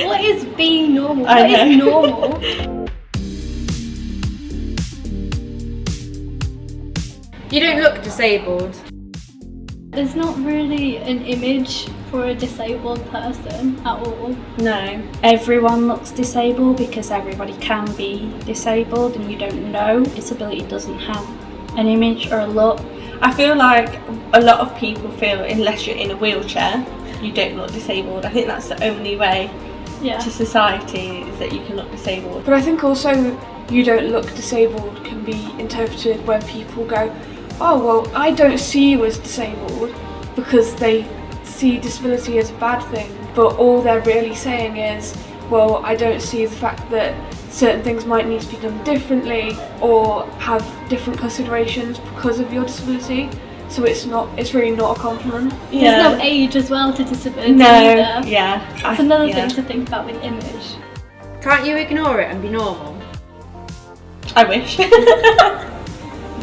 What is being normal? I What know. is normal? You don't look disabled. There's not really an image for a disabled person at all. No. Everyone looks disabled because everybody can be disabled, and you don't know. Disability doesn't have an image or a look. I feel like a lot of people feel unless you're in a wheelchair, you don't look disabled. I think that's the only way Yeah. to society is that you can look disabled. But I think also you don't look disabled can be interpreted when people go, oh well, I don't see you as disabled, because they see disability as a bad thing, but all they're really saying is, well, I don't see the fact that certain things might need to be done differently or have different considerations because of your disability. So it's really not a compliment. There's no age as well to disability No, either. yeah. That's another thing to think about with image. Can't you ignore it and be normal? I wish.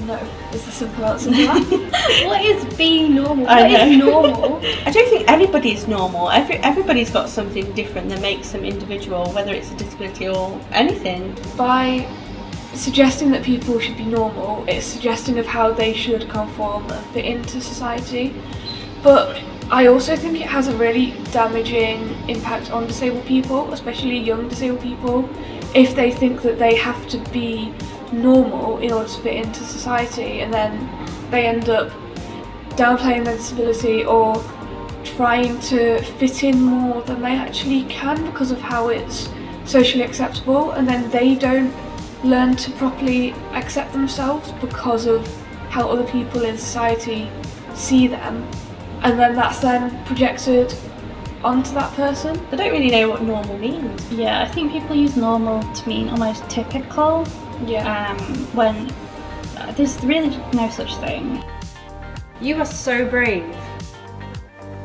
No, is the simple answer to that. What is being normal? I What is know. normal? I don't think anybody's normal. Everybody's got something different that makes them individual, whether it's a disability or anything. By suggesting that people should be normal, it's suggesting of how they should conform and fit into society. But I also think it has a really damaging impact on disabled people, especially young disabled people, if they think that they have to be normal in order to fit into society, and then they end up downplaying their disability or trying to fit in more than they actually can because of how it's socially acceptable, and then they don't learn to properly accept themselves because of how other people in society see them, and then that's then projected onto that person. I don't really know what normal means. Yeah, I think people use normal to mean almost typical. Yeah. When there's really no such thing. You are so brave.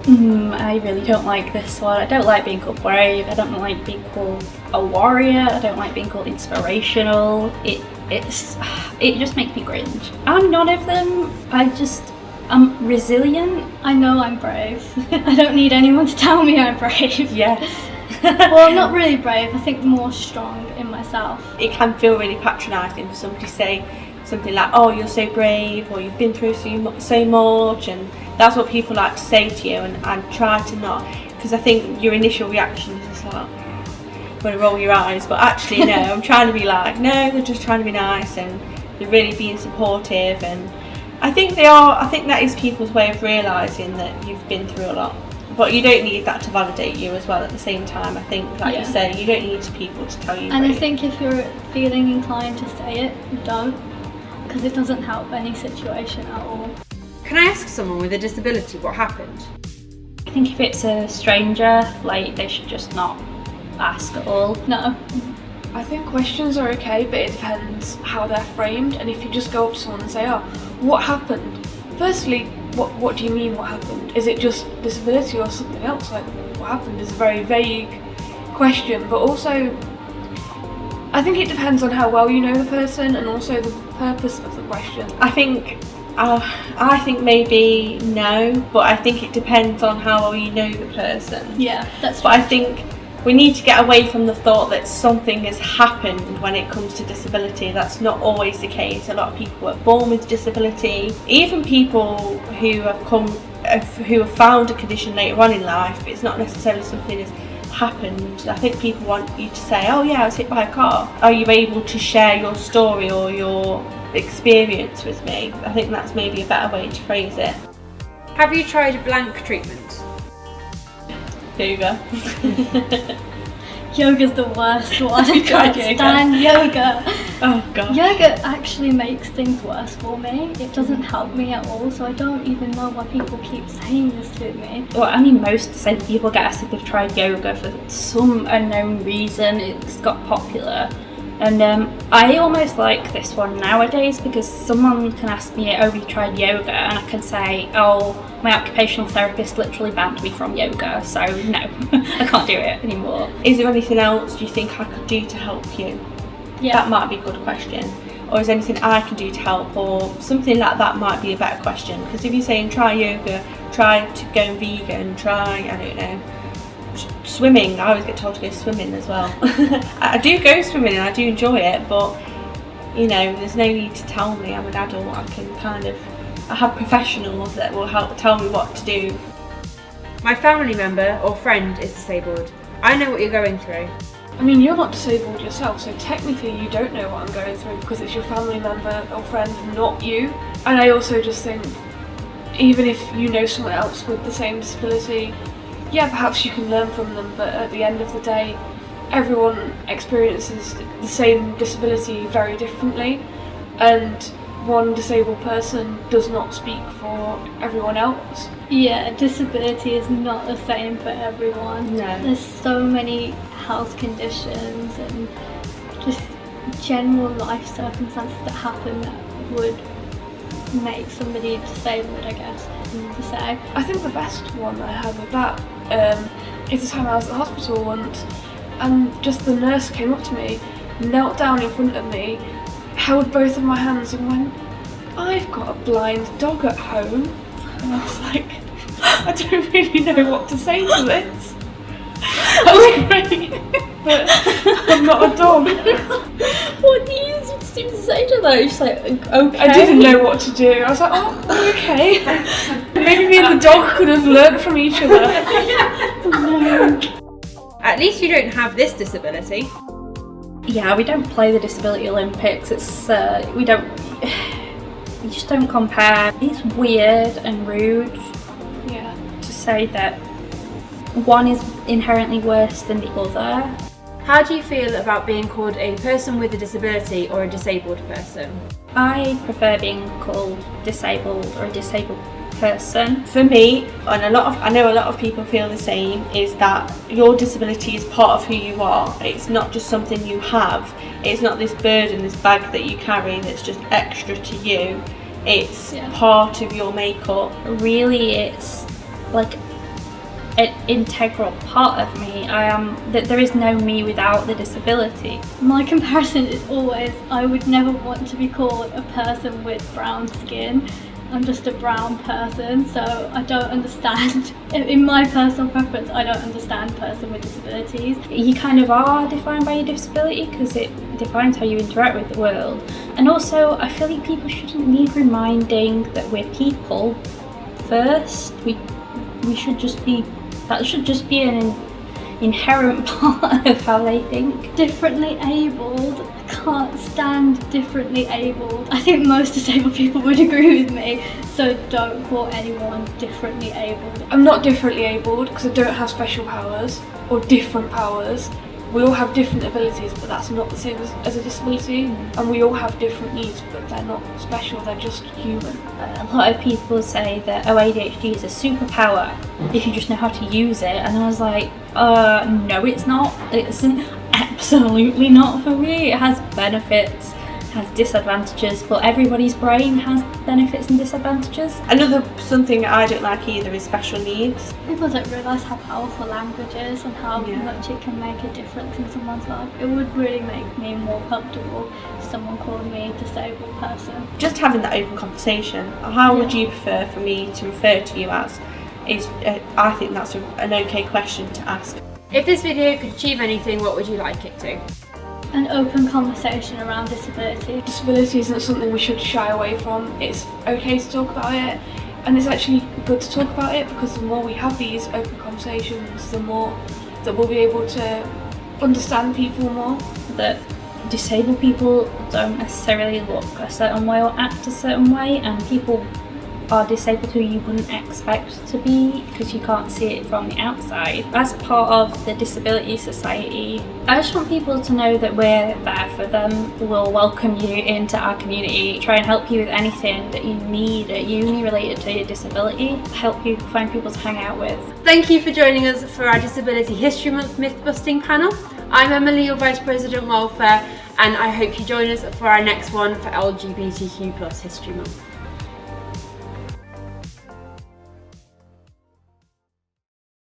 I really don't like this one. I don't like being called brave. I don't like being called a warrior. I don't like being called inspirational. It just makes me cringe. I'm none of them. I'm resilient. I know I'm brave. I don't need anyone to tell me I'm brave. Yes. Well, I'm not really brave. I think more strong in myself. It can feel really patronising for somebody to say something like, oh, you're so brave, or you've been through so much, and that's what people like to say to you, and try to not, because I think your initial reaction is just like, want to roll your eyes, but actually no, I'm trying to be like, no, they're just trying to be nice, and they're really being supportive, and I think that is people's way of realising that you've been through a lot. But you don't need that to validate you as well at the same time. I think, like you say, you don't need people to tell you. And I think if you're feeling inclined to say it, don't, because it doesn't help any situation at all. Can I ask someone with a disability what happened? I think if it's a stranger, like, they should just not ask at all. No. I think questions are okay, but it depends how they're framed, and if you just go up to someone and say, oh, what happened? Firstly, what do you mean what happened? Is it just disability or something else? Like, what happened is a very vague question, but also I think it depends on how well you know the person and also the purpose of the question. I think maybe no, but I think it depends on how well you know the person. Yeah, that's But I think we need to get away from the thought that something has happened when it comes to disability. That's not always the case. A lot of people are born with disability. Even people who have found a condition later on in life, it's not necessarily something that's happened. I think people want you to say, oh yeah, I was hit by a car. Are you able to share your story or your experience with me? I think that's maybe a better way to phrase it. Have you tried blank treatment? Yoga. Yoga's the worst one. I tried can't yoga. stand yoga. Oh god. Yoga actually makes things worse for me. It doesn't help me at all, so I don't even know why people keep saying this to me. Well, I mean, most disabled people get asked if they've tried yoga for some unknown reason. It's got popular. And I almost like this one nowadays because someone can ask me, oh, have you tried yoga? And I can say, oh, my occupational therapist literally banned me from yoga, so no, I can't do it anymore. Is there anything else do you think I could do to help you? Yeah. That might be a good question. Or is there anything I can do to help? Or something like that might be a better question. Because if you're saying try yoga, try to go vegan, try, I don't know, swimming, I always get told to go swimming as well. I do go swimming and I do enjoy it, but you know, there's no need to tell me. I'm an adult. I have professionals that will help tell me what to do. My family member or friend is disabled. I know what you're going through. I mean, you're not disabled yourself, so technically you don't know what I'm going through because it's your family member or friend, not you. And I also just think, even if you know someone else with the same disability, yeah, perhaps you can learn from them, but at the end of the day, everyone experiences the same disability very differently, and one disabled person does not speak for everyone else. Yeah, disability is not the same for everyone. No. There's so many health conditions and just general life circumstances that happen that would make somebody disabled, I guess, to say. I think the best one I have with that is the time I was at the hospital once, and just the nurse came up to me, knelt down in front of me, held both of my hands and went, "I've got a blind dog at home." And I was like, I don't really know what to say to this. That's great, but I'm not a dog. What do you seem to say to that? You're just like, okay. I didn't know what to do. I was like, oh, okay. Maybe me and the dog could have learned from each other. At least you don't have this disability. Yeah, we don't play the Disability Olympics. It's we just don't compare. It's weird and rude to say that one is inherently worse than the other. How do you feel about being called a person with a disability or a disabled person? I prefer being called disabled or a disabled person. For me, and I know a lot of people feel the same, is that your disability is part of who you are. It's not just something you have. It's not this burden, this bag that you carry that's just extra to you. It's part of your makeup. Really, it's like an integral part of me. There is no me without the disability. My comparison is always, I would never want to be called a person with brown skin. I'm just a brown person, so I don't understand. In my personal preference, I don't understand person with disabilities. You kind of are defined by your disability because it defines how you interact with the world. And also, I feel like people shouldn't need reminding that we're people first. We should just be, that should just be an inherent part of how they think. Differently abled, I can't stand differently abled. I think most disabled people would agree with me, so don't call anyone differently abled. I'm not differently abled because I don't have special powers or different powers. We all have different abilities, but that's not the same as a disability. And we all have different needs, but they're not special, they're just human. A lot of people say that ADHD is a superpower if you just know how to use it, and I was like, no it's not. It's absolutely not for me. It has benefits, has disadvantages, but everybody's brain has benefits and disadvantages. Something I don't like either is special needs. People don't realise how powerful language is and how much it can make a difference in someone's life. It would really make me more comfortable if someone called me a disabled person. Just having that open conversation. How would you prefer for me to refer to you as? I think that's an okay question to ask. If this video could achieve anything, what would you like it to? An open conversation around disability. Disability isn't something we should shy away from. It's okay to talk about it, and it's actually good to talk about it because the more we have these open conversations, the more that we'll be able to understand people more. That disabled people don't necessarily look a certain way or act a certain way, and people are disabled who you wouldn't expect to be because you can't see it from the outside. As part of the Disability Society, I just want people to know that we're there for them. We'll welcome you into our community, try and help you with anything that you need at uni related to your disability, help you find people to hang out with. Thank you for joining us for our Disability History Month Mythbusting panel. I'm Emily, your Vice President Welfare, and I hope you join us for our next one for LGBTQ+ History Month.